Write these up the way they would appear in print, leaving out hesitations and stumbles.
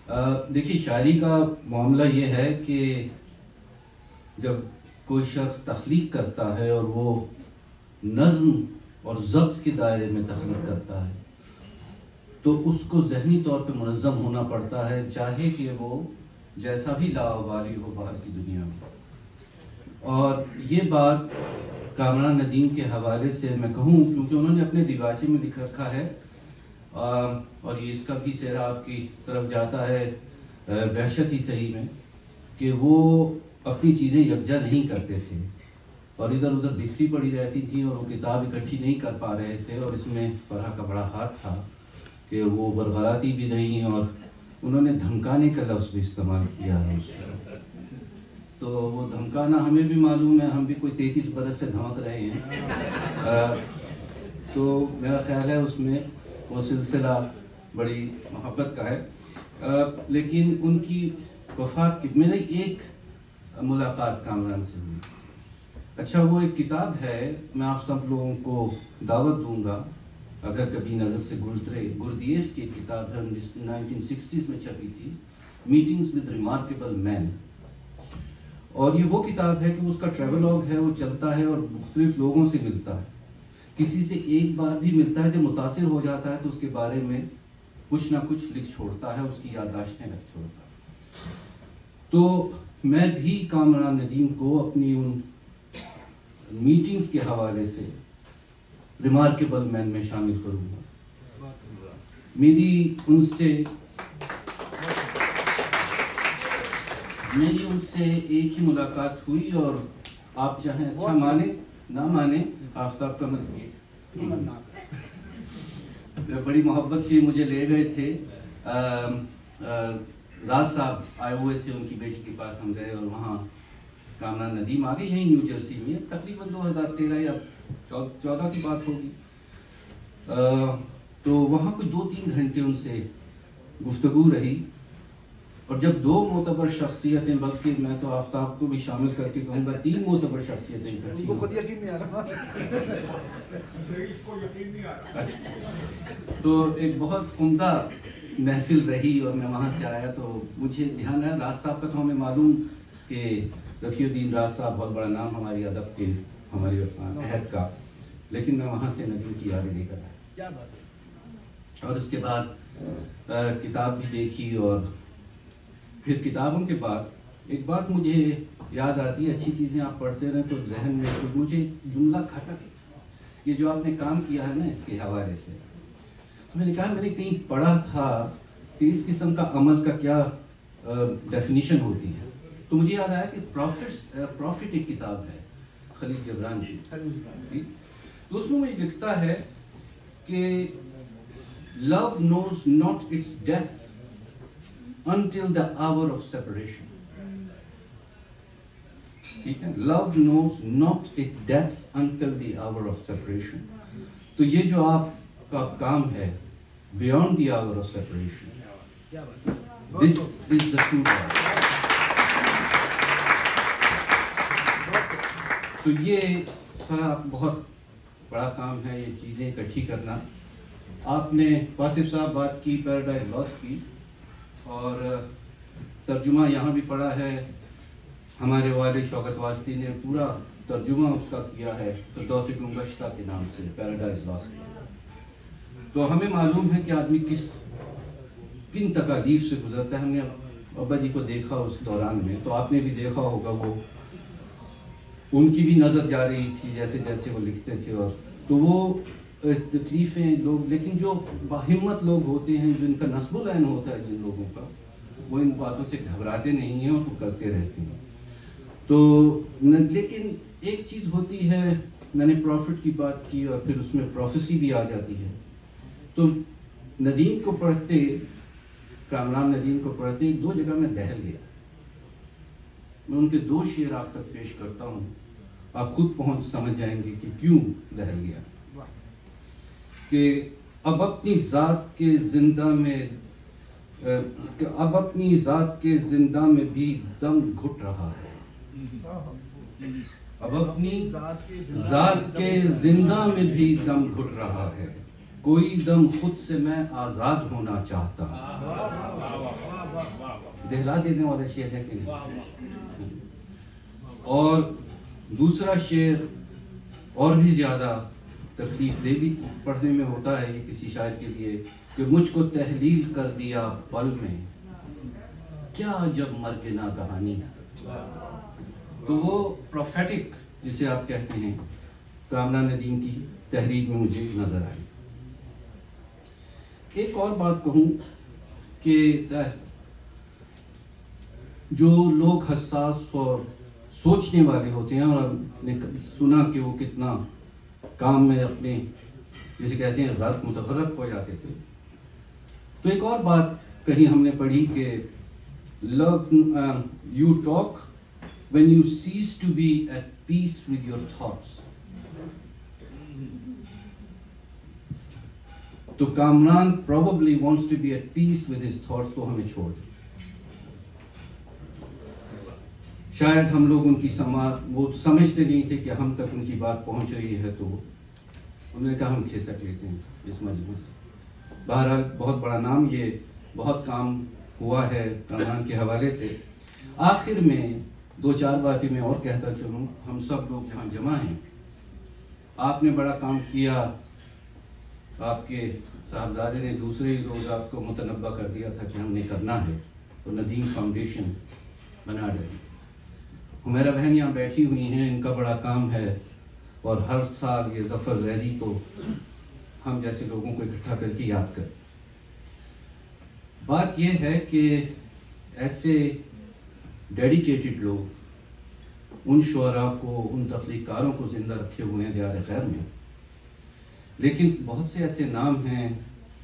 देखिए, शायरी का मामला ये है कि जब कोई शख्स तख्लीक करता है और वो नज़्म और ज़ब्त के दायरे में तख्लीक करता है तो उसको ज़हनी तौर पे मुनज़्ज़म होना पड़ता है, चाहे कि वो जैसा भी लावाबारी हो बाहर की दुनिया में। और ये बात कामरान नदीम के हवाले से मैं कहूँ, क्योंकि उन्होंने अपने दिवाचे में लिख रखा है और ये इसका भी सेहरा आपकी तरफ जाता है वहशत ही सही में, कि वो अपनी चीज़ें यकजा नहीं करते थे और इधर उधर बिखरी पड़ी रहती थी और वो किताब इकट्ठी नहीं कर पा रहे थे। और इसमें फरहा का बड़ा हाथ था कि वो गलगलाती भी नहीं, और उन्होंने धमकाने का लफ्ज़ भी इस्तेमाल किया है उसमें। तो वो धमकाना हमें भी मालूम है, हम भी कोई 33 बरस से धमक रहे हैं। तो मेरा ख़्याल है उसमें वो सिलसिला बड़ी मोहब्बत का है। लेकिन उनकी वफ़ात की मेरी एक मुलाकात कामरान से हुई। अच्छा, वो एक किताब है, मैं आप सब लोगों को दावत दूंगा अगर कभी नज़र से गुजरे। गुरदीफ की एक किताब है, 1960s में छपी थी, मीटिंग्स विद रिमार्केबल मैन। और ये वो किताब है कि उसका ट्रेवलॉग है, वो चलता है और मुख्तलिफ लोगों से मिलता है। किसी से एक बार भी मिलता है, जब मुतासिर हो जाता है तो उसके बारे में कुछ ना कुछ लिख छोड़ता है, उसकी याददाश्तें लिख छोड़ता है। तो मैं भी कामरान नदीम को अपनी उन मीटिंग्स के हवाले से रिमार्केबल मैन में शामिल करूँगा। मेरी उनसे एक ही मुलाकात हुई और आप चाहें अच्छा माने ना माने, आफ्ताब का मत बड़ी मोहब्बत से मुझे ले गए थे। राज साहब आए हुए थे, उनकी बेटी के पास हम गए और वहाँ कामरान नदीम आ गए, यहीं न्यू जर्सी में, तकरीबन 2013 या 14 की बात होगी। तो वहाँ कोई 2-3 घंटे उनसे गुफ्तगू रही। और जब 2 मोतबर शख्सियतें, बल्कि मैं तो आफ्ताब को भी शामिल करके कहूँगा 3 मोतबर शख्सियतें इकट्ठी, उनको खुद यकीन नहीं आ रहा इसको यकीन नहीं आ रहा। तो एक बहुत उम्दा महफिल रही। और मैं वहाँ से आया तो मुझे ध्यान है, राज साहब का तो हमें मालूम कि रफ़ीउद्दीन राज साहब बहुत बड़ा नाम हमारी अदब के, हमारे अहद का, लेकिन मैं वहाँ से नदीम की यादें लेकर आया। क्या बात है। और उसके बाद किताब भी देखी और फिर किताबों के बाद एक बात मुझे याद आती है, अच्छी चीज़ें आप पढ़ते रहें तो जहन में कुछ मुझे जुमला खटक, ये जो आपने काम किया है ना इसके हवाले से, तो मैंने कहा मैंने कहीं पढ़ा था कि इस किस्म का अमल का क्या डेफिनेशन होती है। तो मुझे याद आया कि प्रॉफिट एक किताब है खलील जबरान की, तो उसमें मुझे लिखता है कि love knows not its death until the hour of separation. ठीक है, love knows not its death until the hour of separation. तो ये जो आपका काम है beyond the hour of separation, this is the true love. तो ये सारा बहुत बड़ा काम है, ये चीज़ें इकट्ठी करना। आपने वासिफ साहब बात की पैराडाइज लॉस्ट की, और तर्जुमा यहाँ भी पढ़ा है, हमारे वाले शौकत वास्ती ने पूरा तर्जुमा उसका किया है फिरदौसी गुंगश्ता के नाम से, पैराडाइज लॉस्ट। तो हमें मालूम है कि आदमी किन तकालीफ से गुजरता है। हमने अब्बा जी को देखा उस दौरान में, तो आपने भी देखा होगा, वो उनकी भी नज़र जा रही थी जैसे जैसे वो लिखते थे। और तो वो तकलीफ़ें लोग, लेकिन जो बाहिम्मत लोग होते हैं, जिनका नस्बुल ऐन होता है जिन लोगों का, वो इन बातों से घबराते नहीं हैं और वो करते रहते हैं। तो लेकिन एक चीज़ होती है, मैंने प्रॉफिट की बात की और फिर उसमें प्रोफेसी भी आ जाती है। तो नदीम को पढ़ते, कामरान नदीम को पढ़ते 2 जगह में दहल गया। मैं उनके 2 शेर आप तक पेश करता हूँ, आप खुद पहुँच समझ जाएंगे कि क्यों दहल गया। कि अब अपनी ज़ात के ज़िंदा में भी दम घुट रहा है। अब अपनी ज़ात के ज़िंदा में भी दम घुट रहा है। कोई दम खुद से मैं आज़ाद होना चाहता हूँ। दहला देने वाला शेर है कि नहीं। और दूसरा शेर और भी ज़्यादा तकलीफ दे भी पढ़ने में होता है ये किसी शायर के लिए कि मुझको तहलील कर दिया पल में, क्या जब मर्ग ना कहानी। तो वो प्रोफेटिक जिसे आप कहते हैं कामरान नदीम की तहरीर में मुझे नज़र आई। एक और बात कहूँ कि जो लोग हसास और सोचने वाले होते हैं, और आपने सुना कि वो कितना काम में अपने जिसे कहते हैं गर्क मुतगर्रक हो जाते थे, तो एक और बात कहीं हमने पढ़ी कि love you talk when you cease to be at peace with your thoughts. तो Kamran probably wants to be at peace with his thoughts, तो हमें छोड़ दे। शायद हम लोग उनकी वो समझते नहीं थे कि हम तक उनकी बात पहुंच रही है, तो उन्होंने कहा हम खिसक लेते हैं इस मजमे से। बहरहाल बहुत बड़ा नाम, ये बहुत काम हुआ है कामरान के हवाले से। आखिर में दो चार बातें मैं और कहता चलूँ। हम सब लोग यहाँ जमा हैं, आपने बड़ा काम किया, आपके साहबजादे ने दूसरे ही रोज़ आपको मुतनब्बा कर दिया था कि हमने करना है, तो नदीम फाउंडेशन बना डाली। हुमैरा बहन यहाँ बैठी हुई हैं, इनका बड़ा काम है, और हर साल ये ज़फ़र ज़ैदी को हम जैसे लोगों को इकट्ठा करके याद कर। बात यह है कि ऐसे डेडिकेटेड लोग उन शुअरा को, उन तख्लीक़कारों को ज़िंदा रखे हुए हैं दियार खैर में, लेकिन बहुत से ऐसे नाम हैं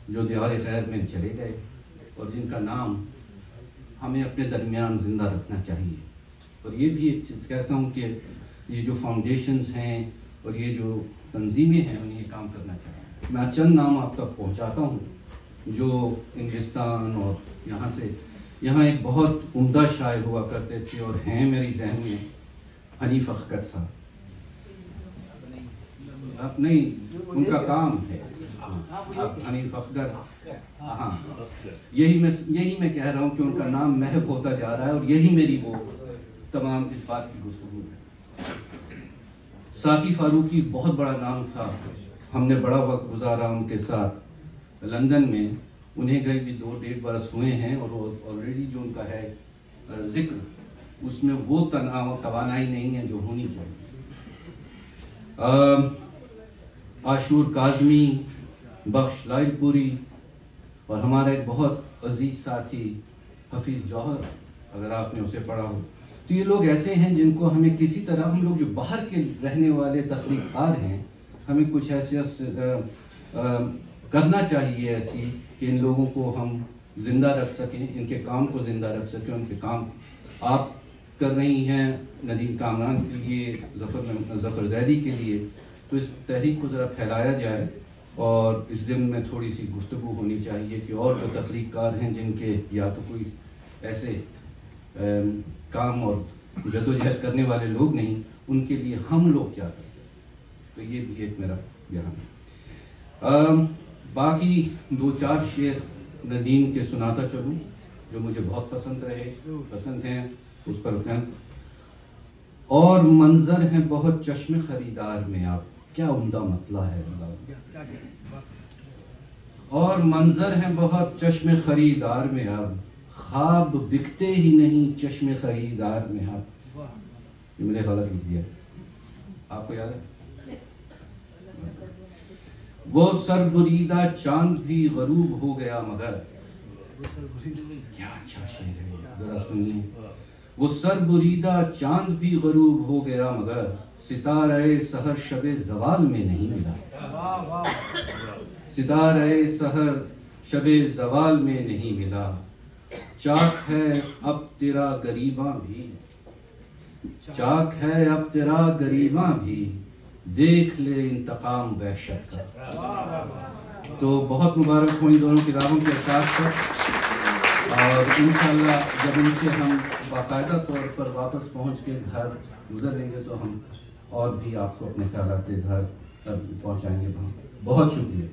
जो दियार खैर में चले गए और जिनका नाम हमें अपने दरमियान ज़िंदा रखना चाहिए। और ये भी एक चीज़ कहता हूँ कि ये जो फाउंडेशंस हैं और ये जो तंजीमें हैं, उन्हें काम करना चाहिए। मैं चंद नाम आप तक पहुँचाता हूँ जो इंग्लिस्तान और यहाँ एक बहुत उम्दा शायर हुआ करते थे और हैं मेरी जहन में, हनीफ अख्तर साहब। अब नहीं, उनका काम है हनीफ अख्तर। हाँ, यही मैं कह रहा हूँ कि उनका नाम महव होता जा रहा है, और यही मेरी वो तमाम इस बात की गुफ्तगू है। साकी फारूकी बहुत बड़ा नाम था, हमने बड़ा वक्त गुजारा उनके साथ लंदन में। उन्हें गए भी 2-1.5 बरस हुए हैं, और ऑलरेडी जो उनका है जिक्र, उसमें वो तवानाई नहीं है जो होनी चाहिए। आशूर काज़मी, बख्श लाइलपुरी, और हमारा एक बहुत अजीज़ साथी हफीज़ जौहर, अगर आपने उसे पढ़ा हो। तो ये लोग ऐसे हैं जिनको हमें किसी तरह, हम लोग जो बाहर के रहने वाले तख्लीक़कार हैं, हमें कुछ हैसियत करना चाहिए ऐसी कि इन लोगों को हम ज़िंदा रख सकें, इनके काम को ज़िंदा रख सकें। उनके काम आप कर रही हैं नदीम कामरान के लिए, ज़फ़र ज़ैदी के लिए, तो इस तहरीक को ज़रा फैलाया जाए। और इस दिन में थोड़ी सी गुफ्तगू होनी चाहिए कि और जो तख्लीक़कार हैं जिनके या तो कोई ऐसे काम और जदोजहद करने वाले लोग नहीं, उनके लिए हम लोग क्या कर सकते। तो ये भी एक मेरा बयान है। बाकी 2-4 शेर नदीम के सुनाता चलूँ जो मुझे बहुत पसंद हैं, उस पर हैं। और मंजर हैं बहुत चश्मे खरीदार में आप, क्या उम्दा मतला है। और मंजर हैं बहुत चश्मे खरीदार में आप, ख्वाब बिकते ही नहीं चश्मे खरीदार में आप। ये मैंने गलत लिख दिया, आपको याद है? वो सरबुरीदा चांद भी गरूब हो गया मगर, क्या अच्छा शेर है, जरा सुनिए। वो सरबुरीदा चांद भी गरूब हो गया मगर, सितारे सहर शबे जवाल में नहीं मिला। सितारे सहर शबे जवाल में नहीं मिला। चाक है अब तेरा गरीबा भी, चाक है अब तेरा गरीबा भी, देख ले इंतकाम वहशत का। तो बहुत मुबारक हो इन दोनों किताबों के अशार पर। और इंशाअल्लाह जब इनसे हम बाकायदा तौर पर वापस पहुंच के घर गुजरेंगे तो हम और भी आपको अपने ख्यालात से इजहार पहुंचाएंगे। बहुत शुक्रिया।